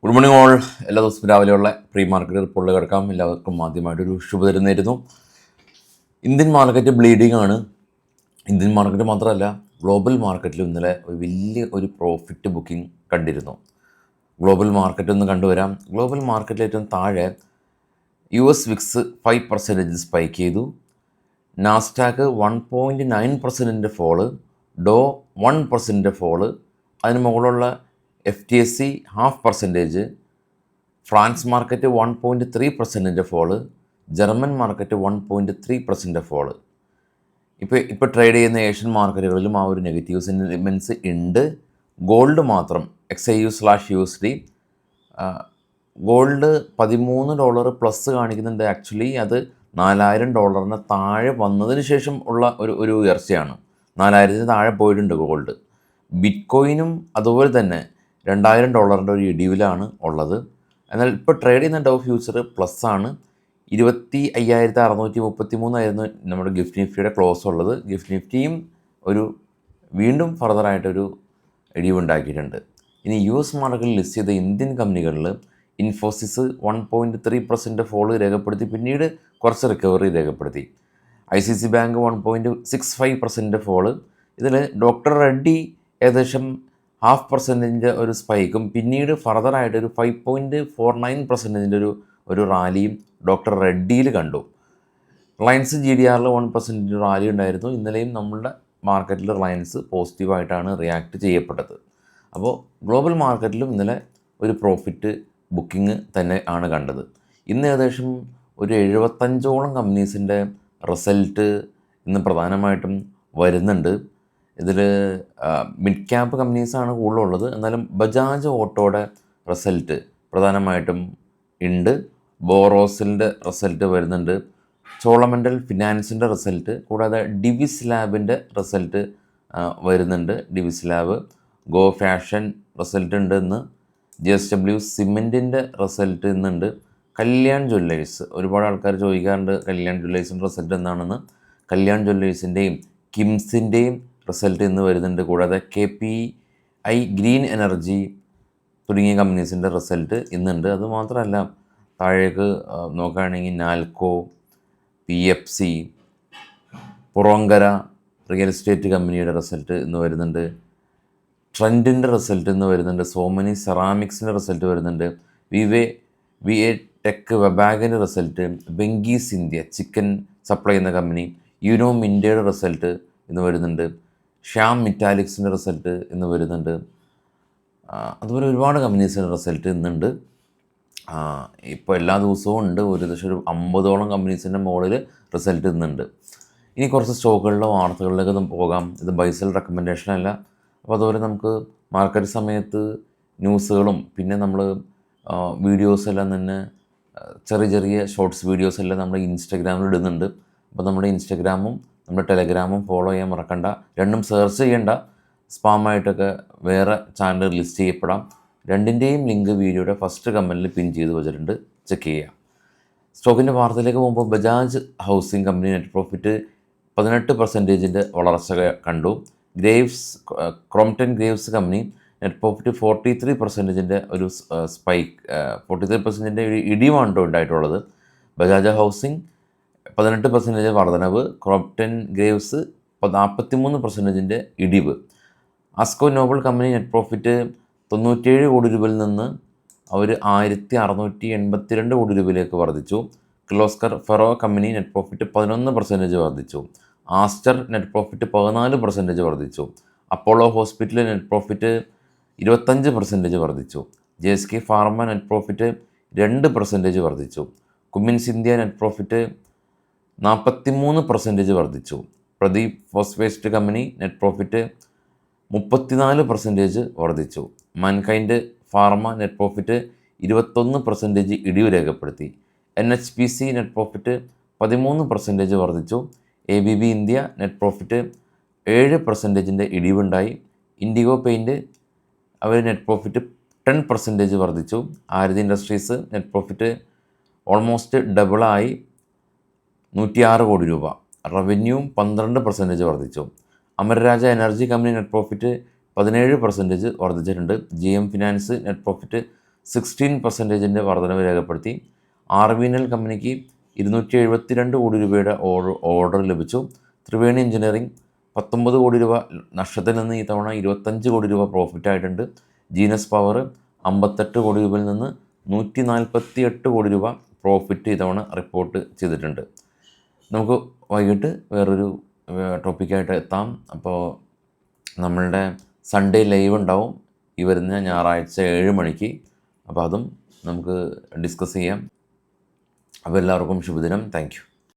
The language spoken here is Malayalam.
Good morning all. എല്ലാ ദിവസവും രാവിലെയുള്ള പ്രീ മാർക്കറ്റ് റിപ്പോർട്ടിൽ കിടക്കാം. എല്ലാവർക്കും ആദ്യമായിട്ടൊരു ശുഭദിനം നേരുന്നു. ഇന്ത്യൻ മാർക്കറ്റ് ബ്ലീഡിംഗ് ആണ്. ഇന്ത്യൻ മാർക്കറ്റ് മാത്രമല്ല, ഗ്ലോബൽ മാർക്കറ്റിൽ ഇന്നലെ ഒരു പ്രോഫിറ്റ് ബുക്കിംഗ് കണ്ടിരുന്നു. ഗ്ലോബൽ മാർക്കറ്റ് ഒന്ന് കണ്ടുവരാം. ഗ്ലോബൽ മാർക്കറ്റിൽ ഏറ്റവും താഴെ US വിക്സ് 5% സ്പൈക്ക് ചെയ്തു. നാസ്ഡാക്ക് 1.9% ഫോള്, ഡോ 1% ഫോള്, അതിന് മുകളിലുള്ള FTSE 0.5%, France market 1.3% fall, German market 1.3% fall. ഇപ്പോൾ ട്രേഡ് ചെയ്യുന്ന ഏഷ്യൻ മാർക്കറ്റുകളിലും ആ ഒരു നെഗറ്റീവ് സെൻറ്റിമെൻറ്റ്സ് ഉണ്ട്. ഗോൾഡ് മാത്രം XAU/USD ഗോൾഡ് $13 പ്ലസ് കാണിക്കുന്നുണ്ട്. ആക്ച്വലി അത് $4,000 താഴെ വന്നതിന് ശേഷം ഉള്ള ഒരു ഉയർച്ചയാണ്. 4,000 താഴെ പോയിട്ടുണ്ട് ഗോൾഡ്. ബിറ്റ്കോയിനും അതുപോലെ തന്നെ $2,000 ഒരു ഇടിവിലാണ് ഉള്ളത്. എന്നാൽ ഇപ്പോൾ ട്രേഡ് ചെയ്യുന്ന ഡോ ഫ്യൂച്ചർ പ്ലസ് ആണ്. 25,633 നമ്മുടെ ഗിഫ്റ്റ് നിഫ്റ്റിയുടെ ക്ലോസ് ഉള്ളത്. ഗിഫ്റ്റ് നിഫ്റ്റിയും വീണ്ടും ഫർദറായിട്ടൊരു ഇടിവുണ്ടാക്കിയിട്ടുണ്ട്. ഇനി US മാർക്കറ്റിൽ ലിസ്റ്റ് ചെയ്ത ഇന്ത്യൻ കമ്പനികളിൽ ഇൻഫോസിസ് 1.3% ഫോള് രേഖപ്പെടുത്തി, പിന്നീട് കുറച്ച് റിക്കവറി രേഖപ്പെടുത്തി. ICICI bank 1.65% fall. ഇതിൽ ഡോക്ടർ റെഡ്ഡി ഏകദേശം 0.5% ഒരു സ്പൈക്കും, പിന്നീട് ഫർദറായിട്ടൊരു 5.49% ഒരു റാലിയും ഡോക്ടർ റെഡ്ഡിയിൽ കണ്ടു. റിലയൻസ് GDRൽ 1% റാലി ഉണ്ടായിരുന്നു. ഇന്നലെയും നമ്മളുടെ മാർക്കറ്റിൽ റിലയൻസ് പോസിറ്റീവായിട്ടാണ് റിയാക്ട് ചെയ്യപ്പെട്ടത്. അപ്പോൾ ഗ്ലോബൽ മാർക്കറ്റിലും ഇന്നലെ ഒരു പ്രോഫിറ്റ് ബുക്കിംഗ് തന്നെ ആണ് കണ്ടത്. ഇന്ന് ഏകദേശം ഒരു 75ഓളം കമ്പനീസിൻ്റെ റിസൾട്ട് ഇന്ന് പ്രധാനമായിട്ടും വരുന്നുണ്ട്. ഇതിൽ മിഡ് ക്യാപ്പ് കമ്പനീസാണ് കൂടുതലുള്ളത്. എന്നാലും ബജാജ് ഓട്ടോയുടെ റിസൾട്ട് പ്രധാനമായിട്ടും ഉണ്ട്. ബോറോസിൻ്റെ റിസൾട്ട് വരുന്നുണ്ട്. ചോളമൻഡൽ ഫിനാൻസിൻ്റെ റിസൾട്ട്, കൂടാതെ ഡിവിസ് ലാബിൻ്റെ റിസൾട്ട് വരുന്നുണ്ട്. Divi's lab, go fashion result ഉണ്ട് ഇന്ന്. JSW സിമെൻറ്റിൻ്റെ റിസൾട്ട് ഇന്നുണ്ട്. കല്യാൺ ജ്വല്ലേഴ്സ്, ഒരുപാട് ആൾക്കാർ ചോദിക്കാറുണ്ട് കല്യാൺ ജ്വല്ലേഴ്സിൻ്റെ റിസൾട്ട് എന്താണെന്ന്. കല്യാൺ ജ്വല്ലേഴ്സിൻ്റെയും കിംസിൻ്റെയും റിസൾട്ട് ഇന്ന് വരുന്നുണ്ട്. കൂടാതെ KPI ഗ്രീൻ എനർജി തുടങ്ങിയ കമ്പനീസിൻ്റെ റിസൾട്ട് ഇന്നുണ്ട്. അതുമാത്രമല്ല, താഴേക്ക് നോക്കുകയാണെങ്കിൽ Nalco, PFC, Puravankara real estate കമ്പനിയുടെ റിസൾട്ട് ഇന്ന് വരുന്നുണ്ട്. ട്രെൻഡിൻ്റെ റിസൾട്ട് ഇന്ന് വരുന്നുണ്ട്. സോമനി സെറാമിക്സിൻ്റെ റിസൾട്ട് വരുന്നുണ്ട്. VA ടെക് വെബാഗിൻ്റെ result, Venky's India chicken supply ചെയ്യുന്ന കമ്പനി, യുനോ മിൻ്റയുടെ റിസൾട്ട് ഇന്ന് വരുന്നുണ്ട്. ശ്യാം മെറ്റാലിക്സിൻ്റെ റിസൾട്ട് ഇന്ന് വരുന്നുണ്ട്. അതുപോലെ ഒരുപാട് കമ്പനീസിൻ്റെ റിസൾട്ട് ഇന്നുണ്ട്. ഇപ്പോൾ എല്ലാ ദിവസവും ഉണ്ട്. ഏകദേശം ഒരു 50ഓളം കമ്പനീസിൻ്റെ മുകളിൽ റിസൾട്ട് ഇന്നുണ്ട്. ഇനി കുറച്ച് സ്റ്റോക്കുകളുടെ വാർത്തകളിലേക്ക് പോകാം. ഇത് ബൈസൽ റെക്കമെൻഡേഷൻ അല്ല. അപ്പോൾ അതുപോലെ നമുക്ക് മാർക്കറ്റ് സമയത്ത് ന്യൂസുകളും പിന്നെ നമ്മൾ വീഡിയോസ് എല്ലാം തന്നെ ചെറിയ ഷോർട്സ് വീഡിയോസ് എല്ലാം നമ്മൾ ഇൻസ്റ്റഗ്രാമിൽ ഇടുന്നുണ്ട്. അപ്പോൾ നമ്മുടെ ഇൻസ്റ്റഗ്രാമും നമ്മുടെ ടെലഗ്രാമും ഫോളോ ചെയ്യാൻ മറക്കണ്ട. രണ്ടും സെർച്ച് ചെയ്യേണ്ട, സ്പാമായിട്ടൊക്കെ വേറെ ചാനൽ ലിസ്റ്റ് ചെയ്യപ്പെടാം. രണ്ടിൻ്റെയും ലിങ്ക് വീഡിയോയുടെ ഫസ്റ്റ് കമൻറ്റിൽ പിൻ ചെയ്ത് വെച്ചിട്ടുണ്ട്, ചെക്ക് ചെയ്യുക. സ്റ്റോക്കിൻ്റെ വാർത്തയിലേക്ക് പോകുമ്പോൾ Bajaj housing company net profit 18% വളർച്ച കണ്ടു. Crompton Graves company net profit 43% ഒരു സ്പൈക്ക്, 43% ഇടിവാണ് ഉണ്ടായിട്ടുള്ളത്. ബജാജ് ഹൗസിംഗ് 18% വർധനവ്, ക്രോംപ്ടൺ ഗ്രേവ്സ് 43% ഇടിവ്. ആസ്കോ നോബൽ കമ്പനി നെറ്റ് പ്രോഫിറ്റ് 97 കോടി രൂപയിൽ നിന്ന് അവർ 1,682 കോടി രൂപയിലേക്ക് വർദ്ധിച്ചു. Kirloskar ferro company net profit 11% വർദ്ധിച്ചു. ആസ്റ്റർ നെറ്റ് പ്രോഫിറ്റ് 14% വർദ്ധിച്ചു. അപ്പോളോ ഹോസ്പിറ്റൽ നെറ്റ് പ്രോഫിറ്റ് 25% വർദ്ധിച്ചു. JSK ഫാർമ നെറ്റ് പ്രോഫിറ്റ് 2% വർദ്ധിച്ചു. കുമിൻസ് ഇന്ത്യ നെറ്റ് പ്രോഫിറ്റ് 43% വർദ്ധിച്ചു. Pradeep phosphate company net profit 34% വർദ്ധിച്ചു. മാൻകൈൻഡ് ഫാർമ നെറ്റ് പ്രോഫിറ്റ് 21% ഇടിവ് രേഖപ്പെടുത്തി. NHPC നെറ്റ് പ്രോഫിറ്റ് 13% വർദ്ധിച്ചു. ABB ഇന്ത്യ നെറ്റ് പ്രോഫിറ്റ് 7% ഇടിവുണ്ടായി. ഇൻഡിഗോ പെയിൻറ്റ് അവർ നെറ്റ് പ്രോഫിറ്റ് 10% വർദ്ധിച്ചു. Aarti industries net profit almost ഡബിളായി 106 കോടി രൂപ. റവന്യൂ 12% വർദ്ധിച്ചു. Amara Raja energy company net profit 17% വർദ്ധിച്ചിട്ടുണ്ട്. GM ഫിനാൻസ് നെറ്റ് പ്രോഫിറ്റ് 16% വർധനവ് രേഖപ്പെടുത്തി. RVNL കമ്പനിക്ക് 272 കോടി രൂപയുടെ ഓർഡർ ലഭിച്ചു. ത്രിവേണി എഞ്ചിനീയറിംഗ് 19 കോടി രൂപ നഷ്ടത്തിൽ നിന്ന് ഇത്തവണ 25 കോടി രൂപ പ്രോഫിറ്റ് ആയിട്ടുണ്ട്. ജീനസ് പവർ 58 കോടി രൂപയിൽ നിന്ന് 148 കോടി രൂപ പ്രോഫിറ്റ് ഇത്തവണ റിപ്പോർട്ട് ചെയ്തിട്ടുണ്ട്. നമുക്ക് വൈകിട്ട് വേറൊരു ടോപ്പിക്കായിട്ട് എത്താം. അപ്പോൾ നമ്മളുടെ സൺഡേ ലൈവ് ഉണ്ടാവും ഈ വരുന്ന ഞായറാഴ്ച 7 മണിക്ക്. അപ്പോൾ അതും നമുക്ക് ഡിസ്കസ് ചെയ്യാം. അപ്പോൾ എല്ലാവർക്കും ശുഭദിനം. Thank you.